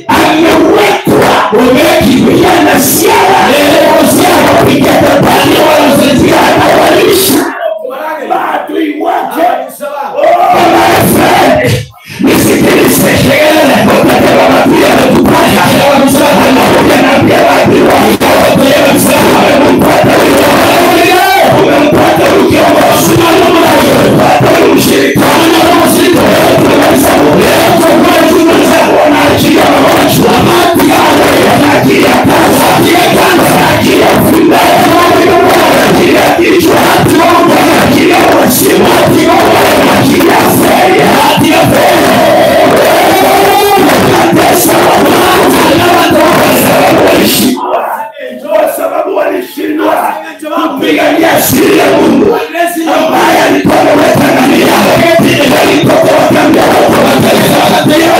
amewekwa umekimbia na siara siara kupiga bali wala walisha maadui wake. My friend, nisikilize kelele kwa mapia na kupata hewa msala na pia wapi wa umempata ukiongozi umempata ushirikiano na msiko sababu walishindwa kupigania siri ya Mungu ambaye alikuwa ameweka ndani yao. Alipokuwa kambia watu wa taifa pia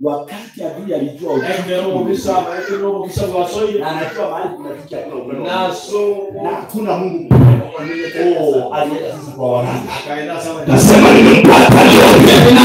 wakati adui alijua anajua mahali kunafikia na hakuna Mungu alienda sasa kwa wana nasema nimempata leo na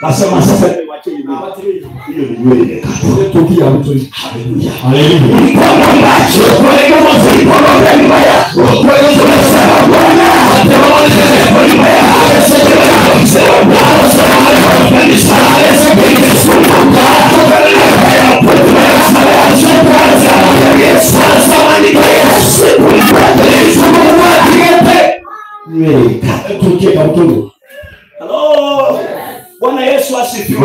nasema sasa hiyo ni nywele tukia mtu. Haleluya, haleluya. Kwa macho kwa kama kwa nyuma yako kwa hiyo tunasema Bwana kwa nyuma yako sema Bwana sana ni sana hello. Bwana Yesu asifiwe.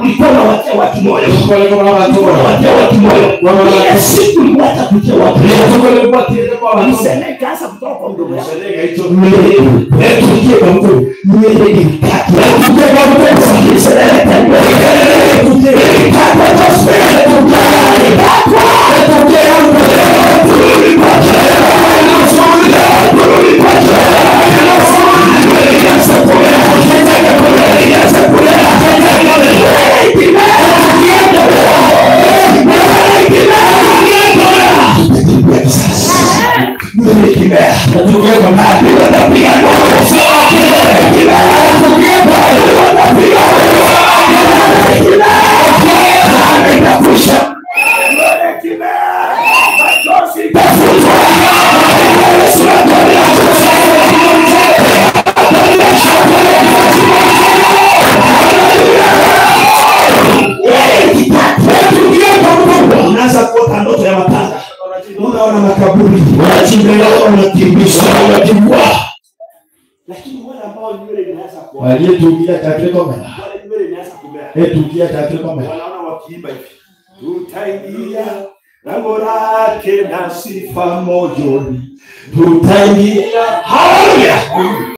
Ulikuwa unawatia watu moyo. Unawatia watu moyo. Siku mwacha kutia watu. Msene kaanza kutoka kwa mdomo yako. Tukie kwa mdomo. Tukie kwa unaona makaburi wanachimba wanakimbisha wanajua, lakini wale ambao nywele inaanza kwa waliotukia takriko mara wale nywele inaanza kumea tukia takriko mara wanaona wakiimba hivi tutaingia lango lake na sifa moyoni tutaingia. Haleluya.